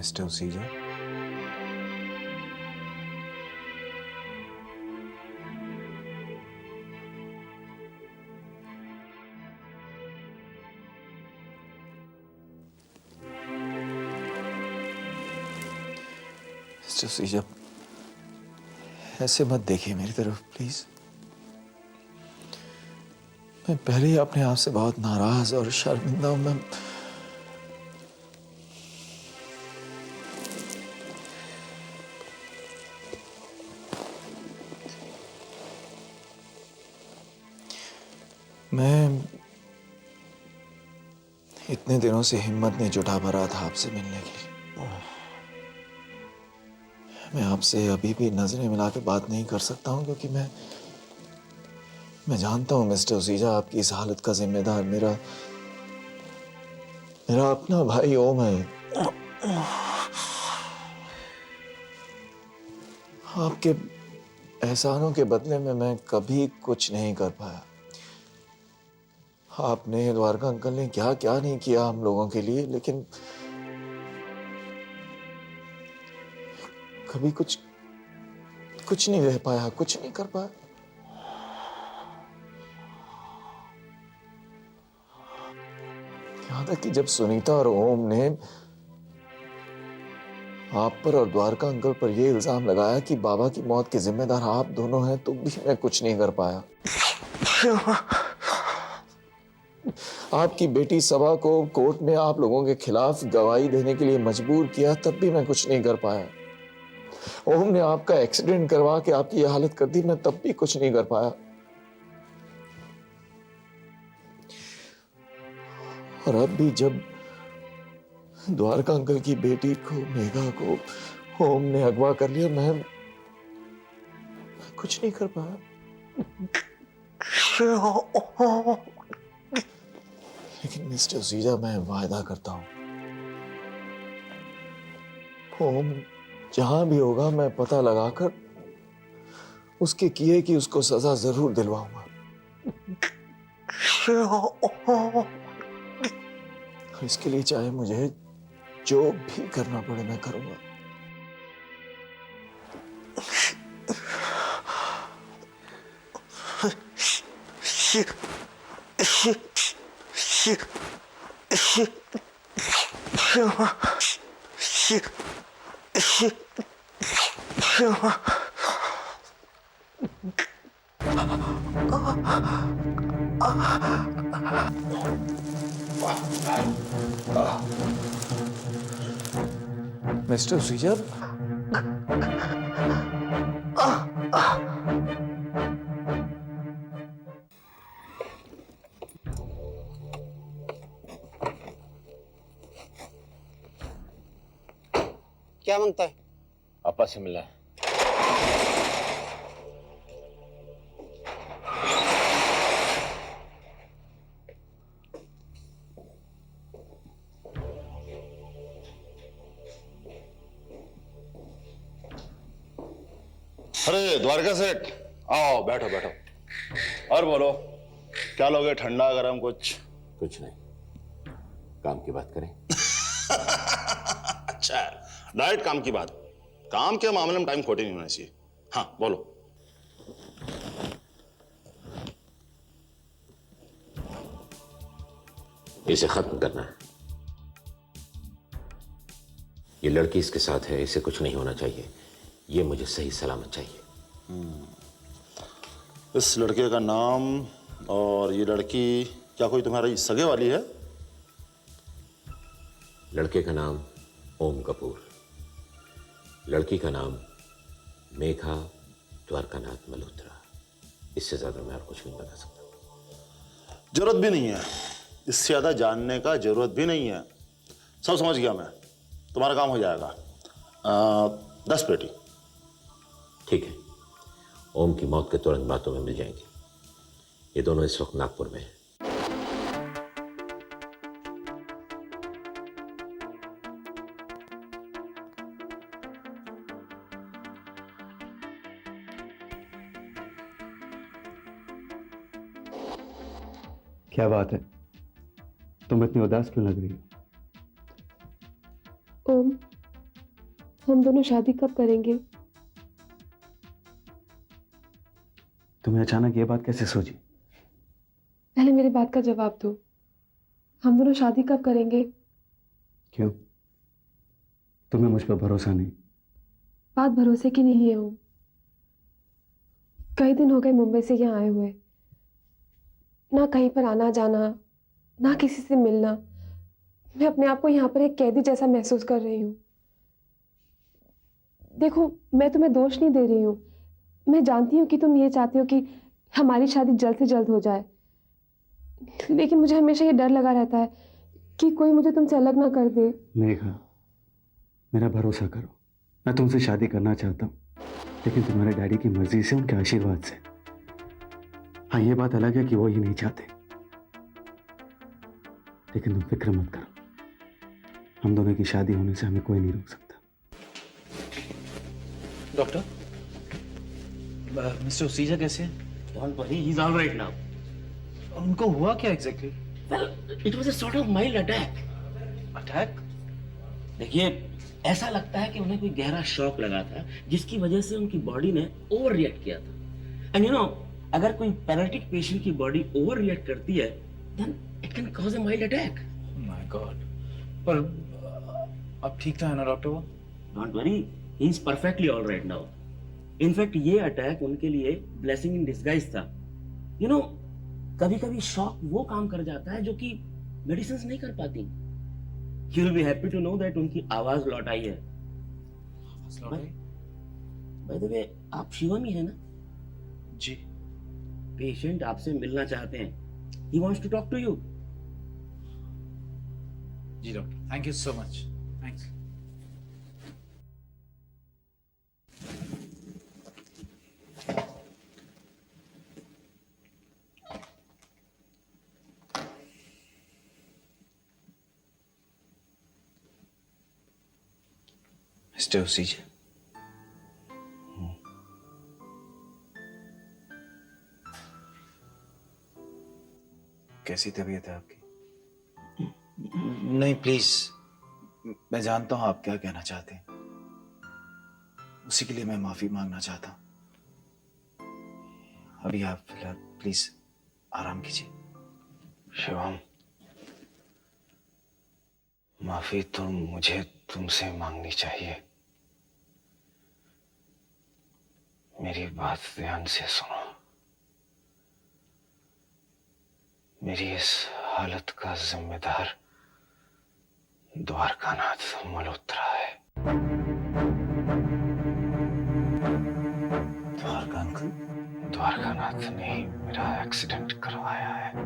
Mister उसीजा, mister उसीजा, ऐसे मत देखिए मेरी तरफ प्लीज। मैं पहले ही अपने आप से बहुत नाराज और शर्मिंदा हूं। मैं इतने दिनों से हिम्मत नहीं जुटा पा रहा था आपसे मिलने के लिए। मैं आपसे अभी भी नजरें मिला के बात नहीं कर सकता हूं क्योंकि मैं जानता हूं मिस्टर उसीजा, आपकी इस हालत का जिम्मेदार मेरा मेरा अपना भाई ओम है। आपके एहसानों के बदले में मैं कभी कुछ नहीं कर पाया। आपने, द्वारका अंकल ने क्या क्या नहीं किया हम लोगों के लिए, लेकिन कभी कुछ कुछ नहीं रह पाया, कुछ नहीं कर पाया। यहां तक कि जब सुनीता और ओम ने आप पर और द्वारका अंकल पर यह इल्जाम लगाया कि बाबा की मौत के जिम्मेदार आप दोनों हैं, तो भी मैं कुछ नहीं कर पाया। आपकी बेटी सबा को कोर्ट में आप लोगों के खिलाफ गवाही देने के लिए मजबूर किया, तब भी मैं कुछ नहीं कर पाया। ओम ने आपका एक्सीडेंट करवा के आपकी यह हालत कर दी, मैं तब भी कुछ नहीं कर पाया। और अब भी जब द्वारका अंकल की बेटी को, मेघा को ओम ने अगवा कर लिया, मैं कुछ नहीं कर पाया। लेकिन मिस्टर उसीजा, मैं वायदा करता हूं, ओम जहां भी होगा मैं पता लगाकर उसके किए की उसको सजा जरूर दिलवाऊंगा। और इसके लिए चाहे मुझे जो भी करना पड़े मैं करूंगा। मिस्टर उसीजा, क्या मांगता है? आपा से मिलना है। अरे द्वारका सेठ, आओ बैठो बैठो। और बोलो, क्या लोगे? ठंडा गरम कुछ? कुछ नहीं, काम की बात करें। अच्छा है, डायरेक्ट काम की बात। काम के मामले में टाइम खोटी नहीं होना चाहिए। हाँ बोलो। इसे खत्म करना है। ये लड़की इसके साथ है, इसे कुछ नहीं होना चाहिए। ये मुझे सही सलामत चाहिए। इस लड़के का नाम और ये लड़की क्या कोई तुम्हारी सगे वाली है? लड़के का नाम ओम कपूर, लड़की का नाम मेघा द्वारकानाथ मल्होत्रा। इससे ज्यादा मैं और कुछ नहीं बता सकता। जरूरत भी नहीं है, इससे ज्यादा जानने का जरूरत भी नहीं है। सब समझ गया मैं, तुम्हारा काम हो जाएगा। 10 पेटी। ठीक है, ओम की मौत के तुरंत बाद तुम्हें मिल जाएंगी। ये दोनों इस वक्त नागपुर में हैं। क्या बात है, तुम इतनी उदास क्यों लग रही हो? ओम, हम दोनों शादी कब करेंगे? तुम्हें अचानक ये बात कैसे सूझी? पहले मेरी बात का जवाब दो। हम दोनों शादी कब करेंगे? क्यों? तुम्हें मुझ पर भरोसा नहीं? बात भरोसे की नहीं है ओम। कई दिन हो गए मुंबई से यहाँ आए हुए, ना कहीं पर आना जाना, ना किसी से मिलना। मैं अपने आप को यहाँ पर एक कैदी जैसा महसूस कर रही हूँ। देखो, मैं तुम्हें दोष नहीं दे रही हूँ। मैं जानती हूँ कि तुम ये चाहते हो कि हमारी शादी जल्द से जल्द हो जाए, लेकिन मुझे हमेशा ये डर लगा रहता है कि कोई मुझे तुमसे अलग ना कर दे। मेघा, मेरा भरोसा करो। मैं तुमसे शादी करना चाहता हूँ, लेकिन तुम्हारे डैडी की मर्जी से, उनके आशीर्वाद से। हाँ, ये बात अलग है कि वो ही नहीं चाहते, लेकिन तुम फिक्र मत करो। हम दोनों की शादी होने से हमें कोई नहीं रोक सकता। डॉक्टर, मिस्टर ओसीजा कैसे हैं? Don't worry, he's all right now. उनको हुआ क्या exactly? Well, it was a sort of mild attack. Attack? देखिए, ऐसा लगता है कि उन्हें कोई गहरा शॉक लगा था, जिसकी वजह से उनकी बॉडी ने ओवर रिएक्ट किया था। एंड यू नो, अगर कोई पैरालिटिक पेशेंट की बॉडी ओवर रिएक्ट करती है, then it can cause a mild attack. My God. पर अब ठीक तो है ना डॉक्टर वो? Don't worry, he is perfectly all right now. In fact ये अटैक उनके लिए ब्लेसिंग इन डिस्गाइज था। यू नो, कभी कभी शॉक वो काम कर जाता है जो कि मेडिसिन नहीं कर पाती। You will be happy to know that उनकी आवाज लौट आई है। बाय द वे, आप शिवम ही है ना? जी। पेशेंट आपसे मिलना चाहते हैं। He wants to talk to you. जी doctor, thank you so much. Thanks. Mister ओसीजा, कैसी तबीयत है आपकी? नहीं प्लीज, मैं जानता हूं आप क्या कहना चाहते हैं, उसी के लिए मैं माफी मांगना चाहता हूं। अभी आप फिलहाल प्लीज आराम कीजिए। शिवम, माफी तो मुझे तुमसे मांगनी चाहिए। मेरी बात ध्यान से सुनो। मेरी इस हालत का जिम्मेदार द्वारकानाथ मल्होत्रा है। द्वारकानाथ ने ही मेरा एक्सीडेंट करवाया है,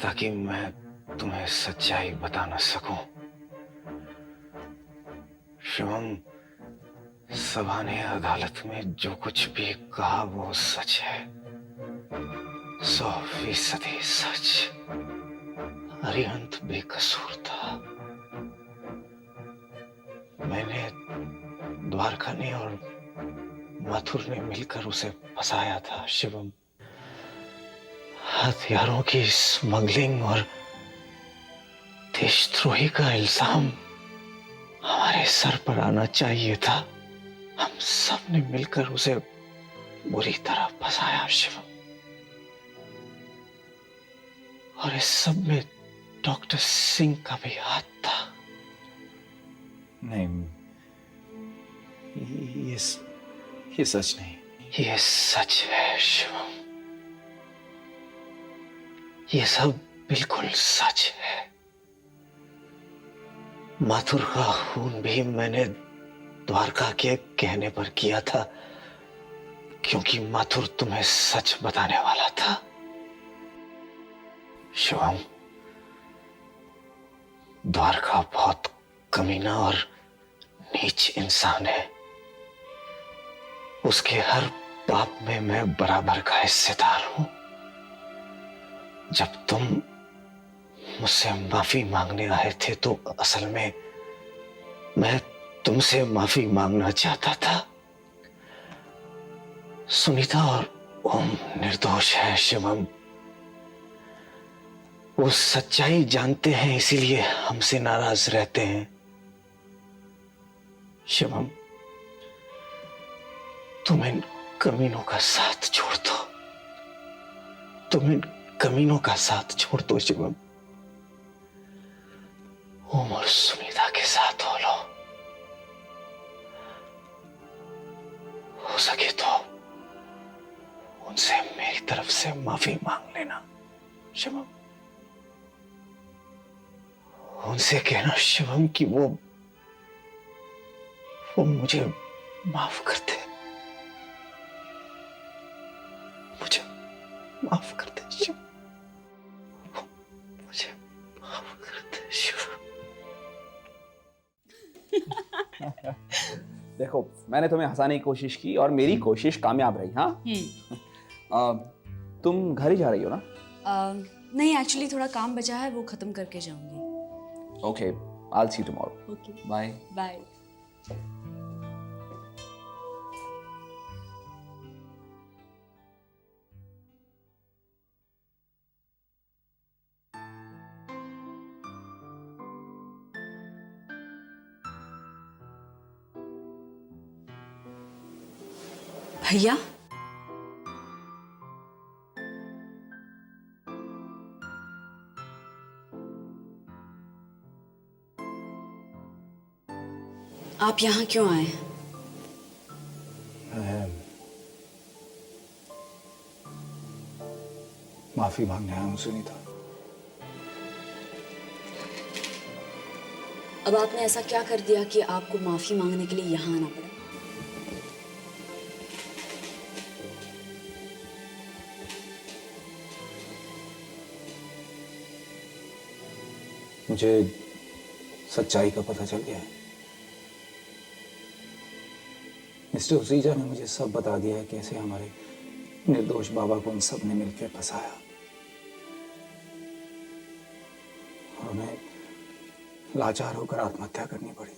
ताकि मैं तुम्हें सच्चाई बता न सकूं। शिवम, सभा ने अदालत में जो कुछ भी कहा वो सच है, 100% सच। अरिहंत बेकसूर था। मैंने, द्वारका ने और मथुर ने मिलकर उसे फंसाया था। शिवम, हथियारों की स्मगलिंग और देशद्रोही का इल्जाम हमारे सर पर आना चाहिए था। हम सब ने मिलकर उसे बुरी तरह फंसाया शिवम। और इस सब में डॉक्टर सिंह का भी हाथ था। नहीं, ये सच नहीं। ये सच है शिवम, ये सब बिल्कुल सच है। मथुर का खून भी मैंने द्वारका के कहने पर किया था, क्योंकि मथुर तुम्हें सच बताने वाला था। शिवम, द्वारका बहुत कमीना और नीच इंसान है। उसके हर पाप में मैं बराबर का हिस्सेदार हूं। जब तुम मुझसे माफी मांगने आए थे तो असल में मैं तुमसे माफी मांगना चाहता था। सुनीता और ओम निर्दोष है शिवम। वो सच्चाई जानते हैं, इसीलिए हमसे नाराज रहते हैं। शिवम, तुम इन कमीनों का साथ छोड़ दो। तुम इन कमीनों का साथ छोड़ दो शिवम। ओम और सुनीता के साथ हो लो। हो सके तो उनसे मेरी तरफ से माफी मांग लेना शिवम। उनसे कहना शिवम कि वो मुझे माफ कर दे। मुझे माफ कर दे शिवम। मुझे माफ कर दे शिवम। देखो, मैंने तुम्हें हंसाने की कोशिश की और मेरी कोशिश कामयाब रही। हाँ, तुम घर ही जा रही हो ना? नहीं, एक्चुअली थोड़ा काम बचा है, वो खत्म करके जाऊंगी। Okay, I will see you tomorrow. Okay, bye. Bye. भैया, आप यहाँ क्यों आए? माफी मांगने आया हूँ सुनीता। अब आपने ऐसा क्या कर दिया कि आपको माफी मांगने के लिए यहाँ आना पड़ा? मुझे सच्चाई का पता चल गया है। मिस्टर उसीजा ने मुझे सब बता दिया है, कैसे हमारे निर्दोष बाबा को उन सब ने मिलकर फंसाया और उन्हें लाचार होकर आत्महत्या करनी पड़ी।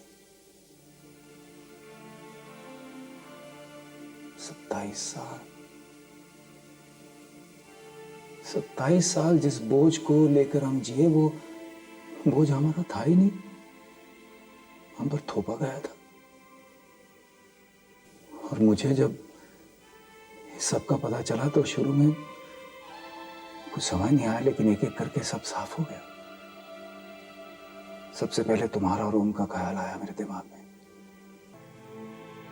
27 साल जिस बोझ को लेकर हम जिए, वो बोझ हमारा था ही नहीं, हम पर थोपा गया था। और मुझे जब इस सब का पता चला तो शुरू में कुछ समझ नहीं आया, लेकिन एक एक करके सब साफ हो गया। सबसे पहले तुम्हारा और ओम का ख्याल आया मेरे दिमाग में।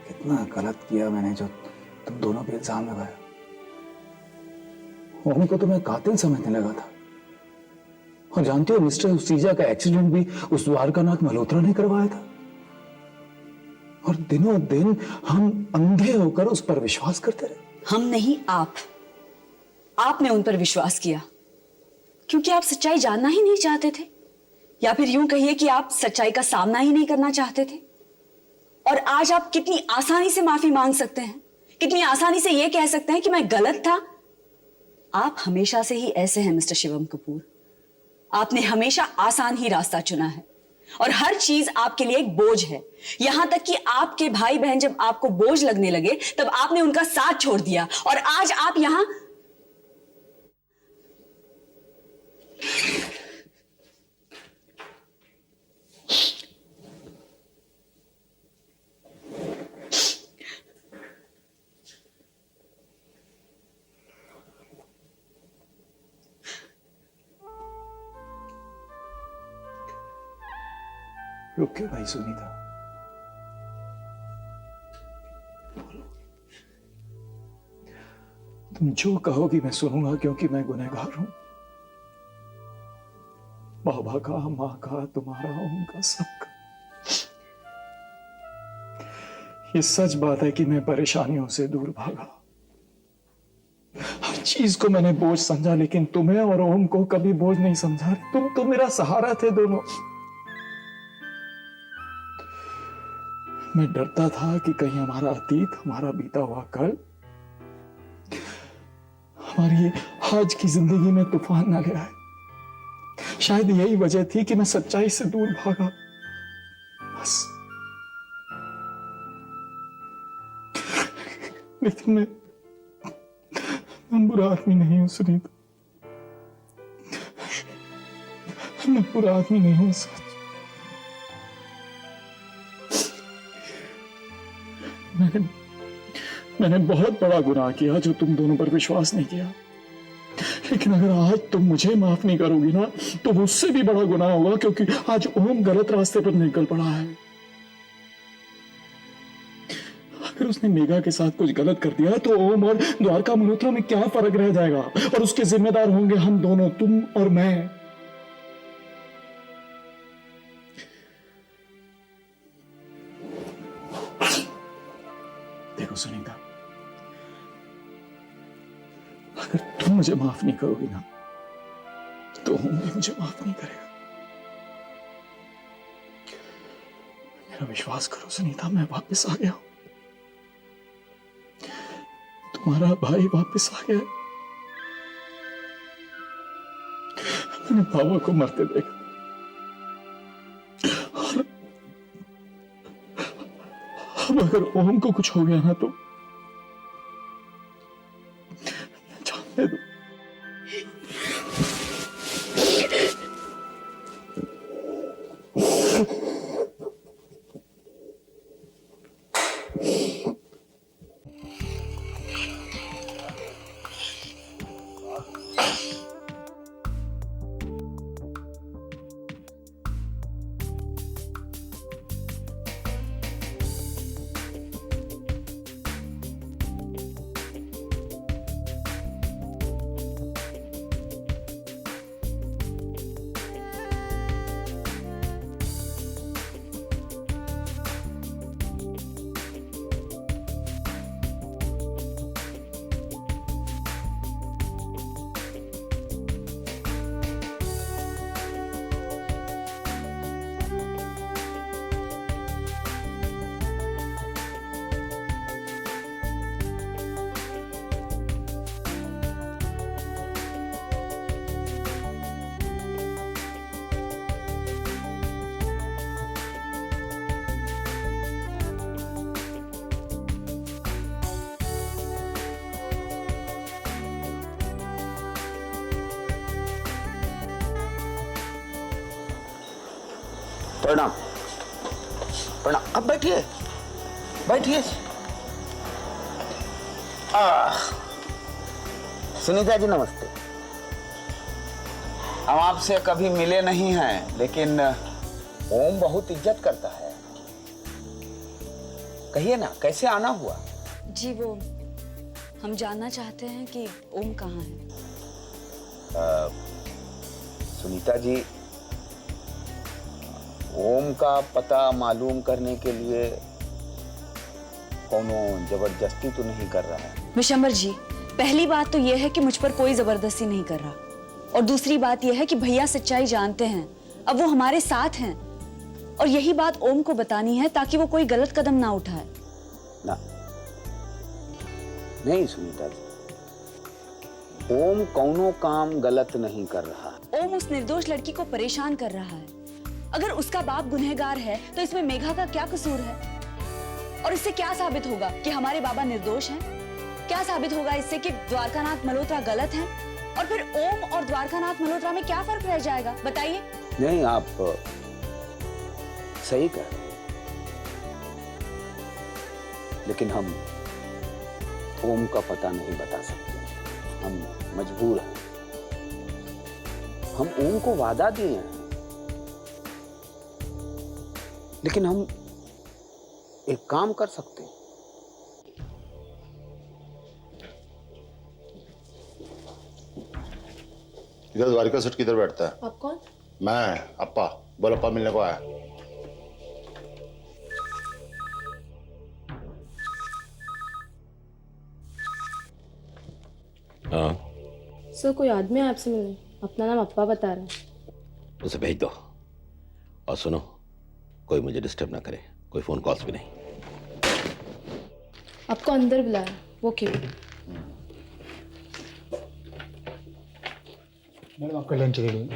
कितना गलत किया मैंने जो तुम दोनों पे इल्जाम लगाया। ओम को तो मैं कातिल समझने लगा था। और जानते हो, मिस्टर उसीजा का एक्सीडेंट भी उस द्वारकानाथ मल्होत्रा ने करवाया था। और दिनों दिन हम अंधे होकर उस पर विश्वास करते रहे। हम नहीं, आपने उन पर विश्वास किया क्योंकि आप सच्चाई जानना ही नहीं चाहते थे, या फिर यूं कहिए कि आप सच्चाई का सामना ही नहीं करना चाहते थे। और आज आप कितनी आसानी से माफी मांग सकते हैं, कितनी आसानी से यह कह सकते हैं कि मैं गलत था। आप हमेशा से ही ऐसे हैं मिस्टर शिवम कपूर। आपने हमेशा आसान ही रास्ता चुना है और हर चीज आपके लिए एक बोझ है। यहां तक कि आपके भाई बहन जब आपको बोझ लगने लगे तब आपने उनका साथ छोड़ दिया, और आज आप यहां रुक के भाई सुनीता, तुम जो कहोगी मैं सुनूंगा, क्योंकि मैं गुनहगार हूं। बाबा का, माँ का, तुम्हारा, उनका, सबका। ये सच बात है कि मैं परेशानियों से दूर भागा। हर चीज को मैंने बोझ समझा, लेकिन तुम्हें और ओम को कभी बोझ नहीं समझा। तुम तो मेरा सहारा थे दोनों। मैं डरता था कि कहीं हमारा अतीत, हमारा बीता हुआ कल हमारी आज की जिंदगी में तूफान न ले आए। शायद यही वजह थी कि मैं सच्चाई से दूर भागा। बस। लेकिन मैं बुरा आदमी नहीं हूं सुनीता। मैं बुरा आदमी नहीं हूं सच। मैंने बहुत बड़ा गुनाह किया जो तुम दोनों पर विश्वास नहीं किया। लेकिन अगर आज तुम मुझे माफ नहीं करोगी ना, तो उससे भी बड़ा गुनाह होगा, क्योंकि आज ओम गलत रास्ते पर निकल पड़ा है। अगर उसने मेघा के साथ कुछ गलत कर दिया तो ओम और द्वारका मल्होत्रा में क्या फर्क रह जाएगा? और उसके जिम्मेदार होंगे हम दोनों, तुम और मैं। देखो सुनीता, अगर तुम मुझे माफ नहीं करोगी ना, तो ओम भी मुझे माफ नहीं करेगा। मेरा विश्वास करो सुनीता, मैं वापस आ गया हूं। तुम्हारा भाई वापस आ गया। मैंने बाबा को मरते देखा, और अब अगर ओम को कुछ हो गया ना, तो जाने दो। प्रणाम। प्रणाम। अब बैठिए, बैठिए। सुनीता जी नमस्ते। हम आपसे कभी मिले नहीं हैं, लेकिन ओम बहुत इज्जत करता है। कहिए ना, कैसे आना हुआ? जी वो हम जानना चाहते हैं कि ओम कहाँ है। सुनीता जी, ओम का पता मालूम करने के लिए कोनो जबरदस्ती तो नहीं कर रहा है? विशंबर जी, पहली बात तो यह है कि मुझ पर कोई जबरदस्ती नहीं कर रहा, और दूसरी बात यह है कि भैया सच्चाई जानते हैं, अब वो हमारे साथ हैं, और यही बात ओम को बतानी है ताकि वो कोई गलत कदम ना उठाए। ना, नहीं सुनीता जी, ओम कौनो काम गलत नहीं कर रहा। ओम उस निर्दोष लड़की को परेशान कर रहा है। अगर उसका बाप गुनहगार है तो इसमें मेघा का क्या कसूर है? और इससे क्या साबित होगा कि हमारे बाबा निर्दोष हैं? क्या साबित होगा इससे कि द्वारकानाथ मल्होत्रा गलत हैं? और फिर ओम और द्वारकानाथ मल्होत्रा में क्या फर्क रह जाएगा, बताइए? नहीं, आप सही कह रहे हैं, लेकिन हम ओम का पता नहीं बता सकते। हम मजबूर हैं। हम ओम को वादा दिए हैं, लेकिन हम एक काम कर सकते हैं। इधर द्वारिका सेठ किधर बैठता है? आप कौन? मैं अप्पा। बोल अप्पा मिलने को आया। हाँ, सर कोई आदमी है आपसे मिलने, अपना नाम अप्पा बता रहा है। उसे भेज दो। और सुनो, कोई मुझे डिस्टर्ब ना करे, कोई फोन कॉल्स भी नहीं। आपको अंदर बुलाया, वो क्यों? मैडम आपका लंच रेडी।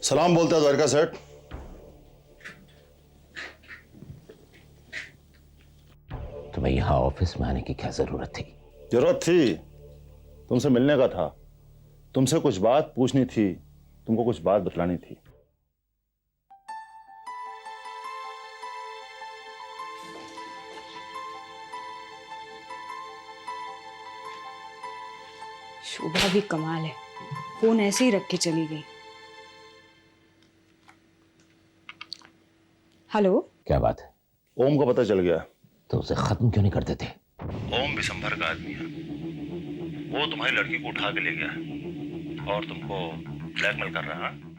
सलाम बोलता है द्वारिका सेठ। तुम्हें यहाँ ऑफिस में आने की क्या जरूरत थी? जरूरत थी, तुमसे मिलने का था, तुमसे कुछ बात पूछनी थी, तुमको कुछ बात बतलानी थी। शोभा भी कमाल है, फोन ऐसे ही रख के चली गई। हेलो, क्या बात है? ओम को पता चल गया। तो उसे खत्म क्यों नहीं कर देते? ओम विशंभर का आदमी है, वो तुम्हारी लड़की को उठा के ले गया और तुमको ब्लैकमेल कर रहा है।